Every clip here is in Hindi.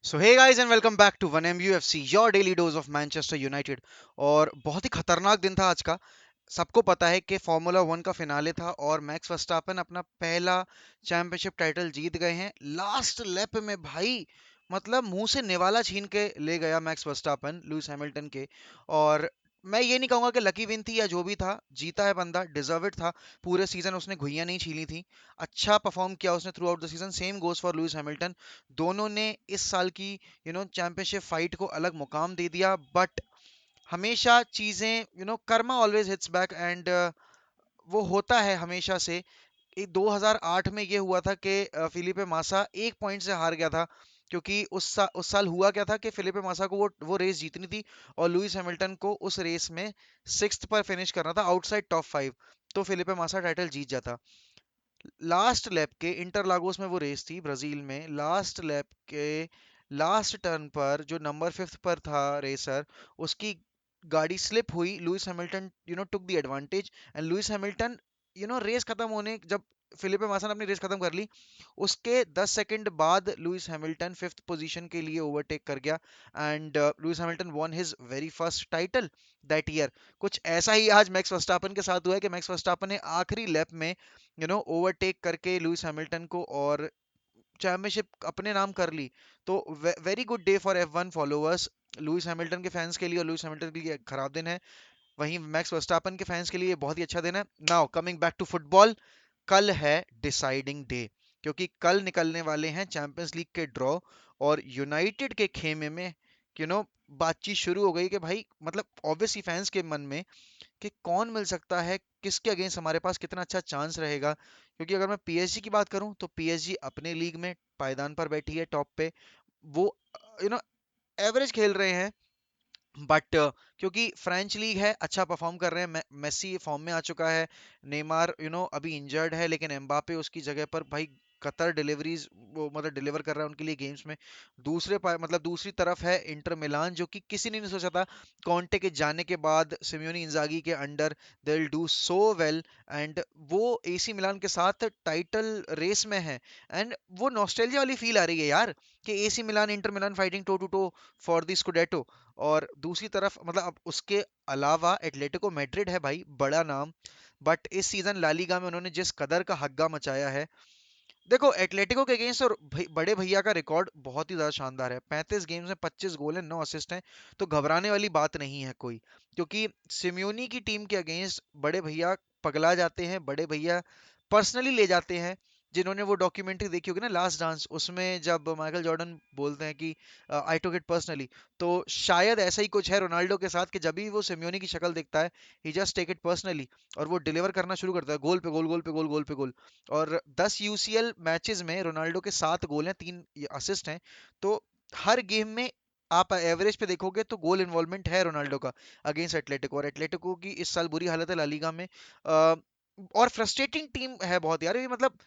So hey guys and welcome back to 1MUFC your daily dose of Manchester United. और बहुत ही खतरनाक दिन था आज का। सबको पता है कि फार्मूला वन का फिनाले था और मैक्स वर्स्टापन अपना पहला चैंपियनशिप टाइटल जीत गए हैं लास्ट लैप में भाई। मतलब मुंह से निवाला छीन के ले गया मैक्स वर्स्टापन लुइस हैमिल्टन के। और मैं ये नहीं कहूंगा कि लकी विन थी या जो भी था, जीता है बंदा, डिजर्व इट था। पूरे सीजन उसने घुइयां नहीं छीली थी। अच्छा परफॉर्म किया उसने through out the season. Same goes for Lewis Hamilton. दोनों ने इस साल की चैंपियनशिप फाइट को अलग मुकाम दे दिया। बट हमेशा चीजें Karma always hits back and वो होता है हमेशा से। 2008 में ये हुआ था कि फिलिपे मासा एक पॉइंट से हार गया था। क्योंकि उस साल हुआ क्या था कि फिलिपे मासा को वो रेस जीतनी थी और लुइस हैमिल्टन को उस रेस में सिक्स्थ पर फिनिश करना था आउटसाइड टॉप फाइव। तो फिलिपे मासा टाइटल जीत जाता। लास्ट लैप के इंटरलागोस में वो रेस थी ब्राजील में। लास्ट लैप के लास्ट टर्न पर जो नंबर फिफ्थ पर था रेसर, उसकी गाड़ी स्लिप हुई। Lewis Hamilton took the advantage and Lewis Hamilton race खत्म होने जब फिलिपे मासा ने अपनी रेस खत्म कर ली, उसके 10 सेकंड बाद लुइस हैमिल्टन फिफ्थ पोजीशन के लिए ओवरटेक कर गया। And Lewis Hamilton won his very first title that year. कुछ ऐसा ही आज मैक्स वर्स्टापन के साथ हुआ है कि मैक्स वर्स्टापन ने आखिरी लैप में ओवरटेक करके लुइस हैमिल्टन को और चैंपियनशिप अपने नाम कर ली। तो very good day for F1 followers. Lewis Hamilton के फैंस के लिए और लुइस हैमिल्टन के लिए एक खराब दिन है। वहीं मैक्स वर्स्टापन के फैंस के लिए बहुत ही अच्छा दिन है। Now coming back to football, कल है डिसाइडिंग डे। क्योंकि कल निकलने वाले हैं चैंपियंस लीग के ड्रॉ। और यूनाइटेड के खेमे में यू नो बातचीत शुरू हो गई कि भाई मतलब ऑब्वियसली फैंस के मन में कि कौन मिल सकता है, किसके अगेंस्ट हमारे पास कितना अच्छा चांस रहेगा। क्योंकि अगर मैं पीएसजी की बात करूं तो पीएसजी अपने लीग में पायदान पर बैठी है टॉप पे। वो यू नो एवरेज खेल रहे हैं। बट क्योंकि फ्रेंच लीग है, अच्छा परफॉर्म कर रहे हैं। मेसी फॉर्म में आ चुका है। नेमार अभी इंजर्ड है, लेकिन एम्बापे उसकी जगह पर भाई कतर डिलीवरीज वो मतलब डिलीवर कर रहा है उनके लिए गेम्स में। मतलब दूसरी तरफ है इंटर मिलान, जो कि किसी ने नहीं सोचा था कॉन्टे के जाने के बाद सिमियोनी इंजागी के under they will do so well. And वो एसी मिलान के साथ टाइटल रेस में है। एंड वो नॉस्टैल्जिया वाली फील आ रही है यार कि AC Milan Inter Milan fighting toe to toe for the scudetto. और दूसरी तरफ मतलब अब उसके अलावा एटलेटिको मैड्रिड है भाई, बड़ा नाम। बट इस सीजन ला लीगा में उन्होंने जिस कदर का हग्गा मचाया है। देखो एटलेटिको के अगेंस्ट और बड़े भैया का रिकॉर्ड बहुत ही ज्यादा शानदार है। 35 गेम्स में 25 गोल है, 9 असिस्ट हैं। तो घबराने वाली बात नहीं है कोई। क्योंकि सिम्योनी की टीम के अगेंस्ट बड़े भैया पगला जाते हैं, बड़े भैया पर्सनली ले जाते हैं। जिन्होंने वो डॉक्यूमेंट्री देखी होगी ना, लास्ट डांस, उसमें जब माइकल जॉर्डन बोलते हैं कि आई टुक इट पर्सनली। तो शायद ऐसा ही कुछ है रोनाल्डो के साथ कि जब भी वो सिम्योनी की शक्ल देखता है, ही जस्ट टेक इट पर्सनली। और वो डिलीवर करना शुरू करता है, गोल पे गोल, गोल पे गोल, गोल पे गोल। और 10 यूसीएल मैचेस में रोनाल्डो के 7 गोल हैं, 3 असिस्ट हैं। तो हर गेम में आप एवरेज पे देखोगे तो गोल इन्वॉल्वमेंट है रोनाल्डो का अगेंस्ट एटलेटिको। और एटलेटिको की इस साल बुरी हालत है ला लीगा में। और फ्रस्ट्रेटिंग टीम है बहुत यार ये। मतलब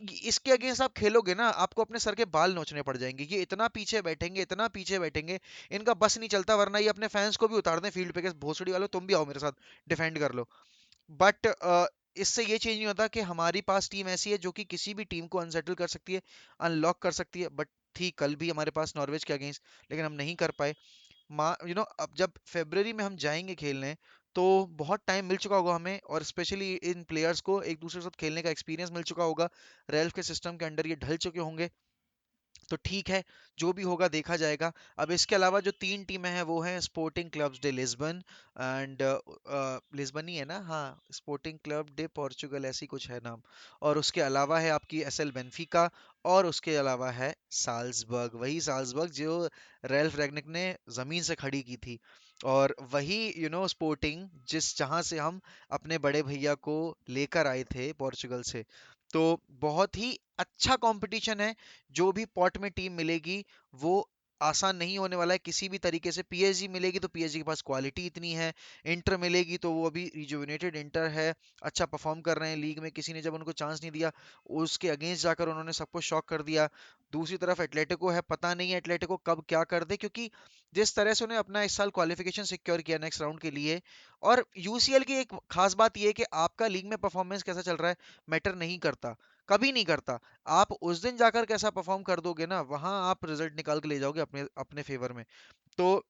इसके अगेंस्ट आप खेलोगे ना, आपको अपने सर के बाल नोचने पड़ जाएंगे। ये इतना पीछे बैठेंगे, इतना पीछे बैठेंगे, इनका बस नहीं चलता। वरना ये अपने फैंस को भी उतार दें फील्ड पे कि भोसड़ी वालों तुम भी आओ मेरे साथ, डिफेंड कर लो। बट इससे ये चेंज नहीं होता कि हमारी पास टीम ऐसी है जो कि किसी भी टीम को अनसेटल कर सकती है, अनलॉक कर सकती है। बट थी कल भी हमारे पास नॉर्वेज के अगेंस्ट, लेकिन हम नहीं कर पाए। अब जब फरवरी में हम जाएंगे खेलने, तो बहुत टाइम मिल चुका होगा हमें, और स्पेशली इन प्लेयर्स को एक दूसरे के साथ खेलने का एक्सपीरियंस मिल चुका होगा। रेल्फ के सिस्टम के अंडर ये ढल चुके होंगे। तो ठीक है, जो भी होगा देखा जाएगा। अब इसके अलावा जो तीन टीमें हैं वो हैं Sporting Clubs de Lisbon and Lisbon ही है ना, हाँ, स्पोर्टिंग क्लब डे पोर्चुगल ऐसी कुछ है नाम। और उसके अलावा है आपकी एसएल बेंफिका। और उसके अलावा है साल्जबर्ग, वही साल्जबर्ग जो रेल्फ रैग्निक ने जमीन से खड़ी की थी। और वही स्पोर्टिंग जिस जहां से हम अपने बड़े भैया को लेकर आए थे पोर्चुगल से। तो बहुत ही अच्छा कंपटीशन है। जो भी पॉट में टीम मिलेगी वो आसान नहीं होने वाला है किसी भी तरीके से। पीएसजी मिलेगी तो पीएसजी के पास क्वालिटी इतनी है। इंटर मिलेगी तो वो अभी रिजुविनेटेड इंटर है, अच्छा परफॉर्म कर रहे हैं लीग में, किसी ने जब उनको चांस नहीं दिया उसके अगेंस्ट जाकर उन्होंने सबको शॉक कर दिया। दूसरी तरफ एटलेटिको है, पता नहीं है एटलेटिको कब क्या कर दे। क्योंकि जिस तरह से उन्हें अपना इस साल क्वालिफिकेशन सिक्योर किया नेक्स्ट राउंड के लिए। और यूसीएल की एक खास बात यह है कि आपका लीग में परफॉर्मेंस कैसा चल रहा है मैटर नहीं करता। कभी नहीं करता। आप उस दिन जाकर कैसा परफॉर्म कर दोगे ना, वहां आप रिजल्ट निकाल के ले जाओगे अपने अपने फेवर में। तो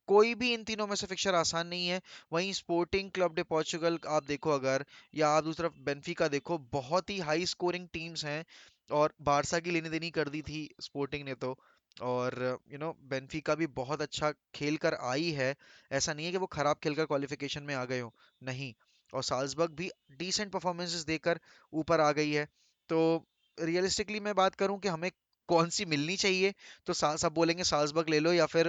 कोई भी इन तीनों में से फिक्चर आसान नहीं है। वहीं स्पोर्टिंग क्लब डे पोर्चुगल आप देखो अगर, या आप दूसरी तरफ बेंफिका देखो, बहुत ही हाई स्कोरिंग टीम्स हैं। और बारसा की लेनी देनी कर दी थी स्पोर्टिंग ने तो। और बेंफिका भी बहुत अच्छा खेल कर आई है। ऐसा नहीं है कि वो खराब खेलकर क्वालिफिकेशन में आ गए हो, नहीं। और साल्जबर्ग भी डिसेंट परफॉर्मेंसेस देकर ऊपर आ गई है। तो रियलिस्टिकली मैं बात करूं कि हमें कौन सी मिलनी चाहिए, तो सब बोलेंगे साल्जबर्ग ले लो, या फिर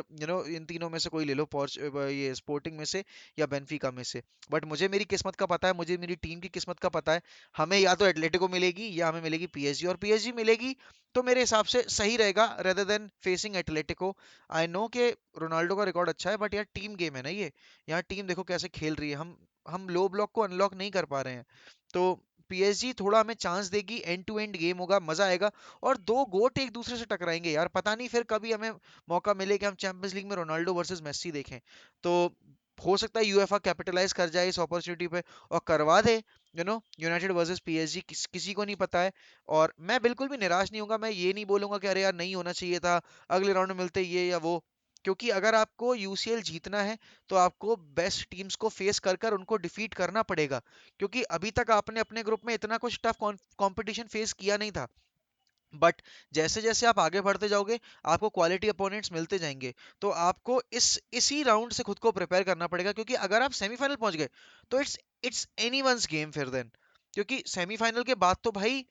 इन तीनों में से कोई ले लो, पोर्च ये स्पोर्टिंग में से या बेनफिका में से। बट मुझे मेरी किस्मत का पता है, मुझे मेरी टीम की किस्मत का पता है। हमें या तो एटलेटिको मिलेगी या हमें मिलेगी पीएसजी, और पीएसजी मिलेगी तो मेरे हिसाब से सही रहेगा rather than facing Atletico. I know कि रोनाल्डो का रिकॉर्ड अच्छा है, बट यार टीम गेम है ना ये। यहाँ टीम देखो कैसे खेल रही है, हम लो ब्लॉक को अनलॉक नहीं कर पा रहे हैं। तो पीएसजी थोड़ा हमें चांस देगी, एंड टू एंड गेम होगा, मजा आएगा। और दो गोट एक दूसरे से टकराएंगे यार, पता नहीं फिर कभी हमें मौका मिले कि हम चैंपियंस लीग में रोनाल्डो वर्सेस मेसी देखें। तो हो सकता है यूएफए कैपिटलाइज कर जाए इस अपॉर्चुनिटी पे और करवा दे, यूनाइटेड वर्सेस पीएसजी, किसी को नहीं पता है। और मैं बिल्कुल भी निराश नहीं होऊंगा, मैं ये नहीं बोलूंगा कि अरे यार नहीं होना चाहिए था, अगले राउंड में मिलते ये या वो। क्योंकि अगर आपको यूसीएल जीतना है तो आपको बेस्ट टीम्स को फेस कर कर उनको डिफीट करना पड़ेगा। क्योंकि अभी तक आपने अपने ग्रुप में इतना कुछ टफ कंपटीशन फेस किया नहीं था। बट जैसे जैसे आप आगे बढ़ते जाओगे, आपको क्वालिटी अपोनेंट्स मिलते जाएंगे। तो आपको इसी राउंड से खुद को प्रिपेयर करना पड़ेगा, क्योंकि अगर आप सेमीफाइनल पहुंच गए तो इट्स एनीवन्स गेम फिर देन। क्योंकि सेमीफाइनल के बाद तो भाई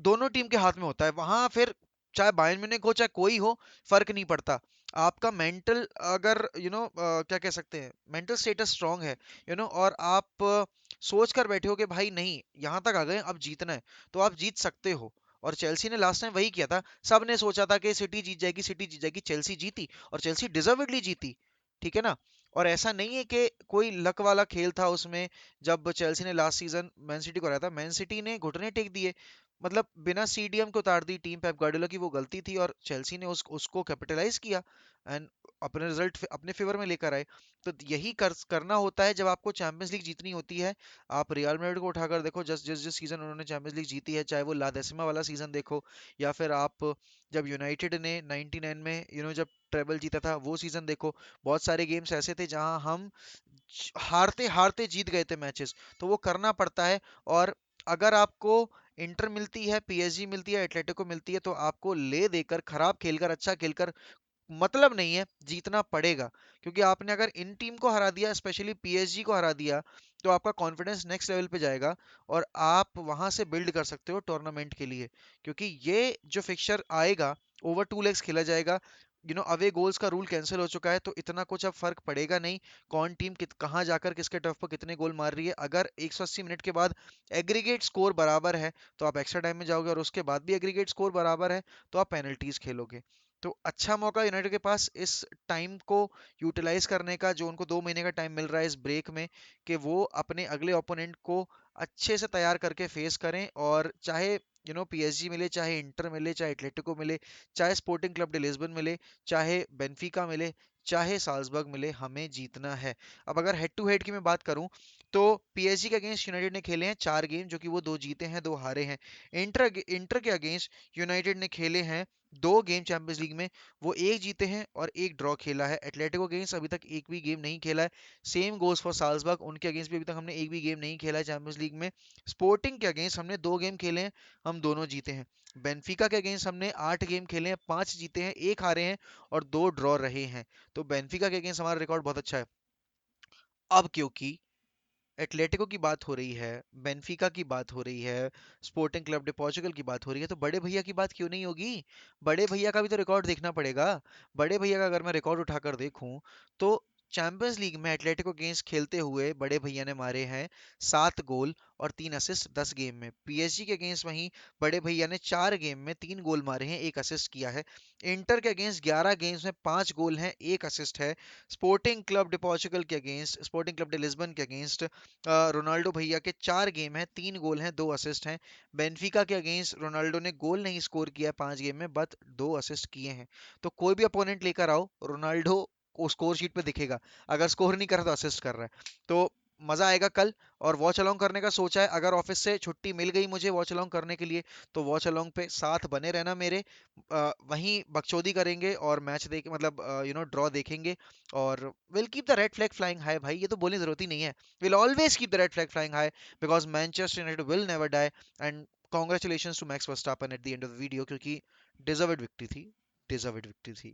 दोनों टीम के हाथ में होता है वहां फिर। चाहे बायर्न म्यूनिख हो चाहे कोई हो, फर्क नहीं पड़ता। आपका मेंटल अगर क्या कह सकते हैं, मेंटल स्टेटस स्ट्रांग है, और आप सोच कर बैठे हो कि भाई नहीं, यहाँ तक आ गए अब जीतना है, तो आप जीत सकते हो। और चेल्सी ने लास्ट टाइम वही किया था। सब ने सोचा था कि सिटी जीत जाएगी, सिटी जीत जाएगी, चेल्सी जीती, और चेल्सी डिजर्वेडली जीती। ठीक है ना। और ऐसा नहीं है कि कोई लक वाला खेल था उसमें। जब चेल्सी ने लास्ट सीजन मैन सिटी को हराया था, मैन सिटी ने घुटने टेक दिए, मतलब बिना सीडीएम को उतार दी टीम। पेप गार्डियोला की वो गलती थी और चेल्सी ने उसको कैपिटलाइज किया एंड अपने रिजल्ट अपने फेवर में लेकर आए। तो यही करना होता है जब आपको चैंपियंस लीग जीतनी होती है। आप रियल मैड्रिड को उठाकर देखो, जिस जिस जिस सीजन उन्होंने चैंपियंस लीग जीती है, चाहे वो ला डेसिमा वाला सीजन देखो, या फिर आप जब यूनाइटेड ने 99 में जब ट्रेबल जीता था वो सीजन देखो। बहुत सारे गेम्स ऐसे थे जहां हम हारते हारते जीत गए थे मैचेस। तो वो करना पड़ता है। और अगर आपको इंटर मिलती है, पीएसजी मिलती है, एटलेटिको मिलती है, तो आपको ले देकर खराब खेलकर अच्छा खेलकर मतलब नहीं है, जीतना पड़ेगा। क्योंकि आपने अगर इन टीम को हरा दिया, स्पेशली पीएसजी को हरा दिया, तो आपका कॉन्फिडेंस नेक्स्ट लेवल पे जाएगा। और आप वहां से बिल्ड कर सकते हो टूर्नामेंट के लिए। क्योंकि ये जो फिक्सचर आएगा, ओवर 2 लेग्स खेला जाएगा। अवे गोल्स का रूल कैंसिल हो चुका है, तो इतना कुछ अब फर्क पड़ेगा नहीं। कौन टीम कहाँ जाकर किसके टर्फ पर कितने गोल मार रही है। अगर 180 मिनट के बाद एग्रीगेट स्कोर बराबर है, तो आप एक्स्ट्रा टाइम में जाओगे, और उसके बाद भी एग्रीगेट स्कोर बराबर है, तो आप पेनल्टीज खेलोगे। तो अच्छा मौका यूनाइटेड के पास इस टाइम को यूटिलाइज करने का, जो उनको 2 महीने का टाइम मिल रहा है इस ब्रेक में, कि वो अपने अगले ओपोनेंट को अच्छे से तैयार करके फेस करें। और चाहे पीएसजी मिले, चाहे इंटर मिले, चाहे एटलेटिको मिले, चाहे स्पोर्टिंग क्लब डे लिस्बन मिले, चाहे बेनफिका मिले, चाहे साल्जबर्ग मिले, हमें जीतना है। अब अगर हेड टू हेड की मैं बात करूं, तो पीएसजी के अगेंस्ट यूनाइटेड ने खेले हैं 4 गेम, जो कि वो 2 जीते हैं 2 हारे हैं। इंटर के अगेंस्ट यूनाइटेड ने खेले हैं 2 गेम चैंपियंस लीग में, वो एक जीते हैं और एक ड्रॉ खेला है। एटलेटिको अगेंस्ट अभी तक एक भी गेम नहीं खेला है। सेम गोज फॉर साल्जबर्ग, उनके अगेंस्ट भी अभी तक हमने एक भी गेम नहीं खेला है चैंपियंस लीग में। स्पोर्टिंग के अगेंस्ट हमने 2 गेम खेले हैं, हम दोनों जीते हैं। बेनफिका के अगेंस्ट हमने 8 गेम खेले हैं, 5 जीते हैं, एक हारे हैं, और 2 ड्रॉ रहे हैं। तो बेनफिका के अगेंस्ट हमारा रिकॉर्ड बहुत अच्छा है। अब क्योंकि एटलेटिको की बात हो रही है, बेनफिका की बात हो रही है, स्पोर्टिंग क्लब डे पोर्चुगल की बात हो रही है, तो बड़े भैया की बात क्यों नहीं होगी। बड़े भैया का भी तो रिकॉर्ड देखना पड़ेगा। बड़े भैया का अगर मैं रिकॉर्ड उठाकर देखूं, तो चैंपियंस लीग में एटलेटिको अगेंस्ट खेलते हुए बड़े भैया ने मारे हैं 7 गोल और 3 असिस्ट 10 गेम में। पीएसजी के अगेंस्ट वहीं बड़े भैया ने 4 गेम में 3 गोल मारे हैं, एक असिस्ट किया है। इंटर के अगेंस्ट 11 गेम्स में 5 गोल हैं, एक असिस्ट है। स्पोर्टिंग क्लब डे पोर्चुगल के against, sporting club day Lisbon के अगेंस्ट रोनाल्डो भैया के 4 गेम हैं, 3 गोल हैं, 2 असिस्ट हैं। बेनफिका के अगेंस्ट रोनाल्डो ने गोल नहीं स्कोर किया 5 गेम में, बट 2 असिस्ट किए हैं। तो कोई भी अपोनेंट लेकर आओ, रोनाल्डो को स्कोर शीट पे दिखेगा। अगर स्कोर नहीं कर रहा तो असिस्ट कर रहा है। तो मजा आएगा कल। और वॉच अलोंग करने का सोचा है, अगर ऑफिस से छुट्टी मिल गई मुझे वॉच अलोंग करने के लिए, तो वॉच अलोंग पे साथ बने रहना मेरे। वहीं बकचोदी करेंगे और मैच देख मतलब ड्रॉ देखेंगे। और will keep the red flag flying high भाई, ये तो बोलने की जरूरत ही नहीं है। Will always keep the red flag flying high, because Manchester United will never die. And congratulation to Max Verstappen at the end of the video, क्योंकि डिजर्वेड विक्ट्री थी, डिजर्वेड विक्ट्री थी।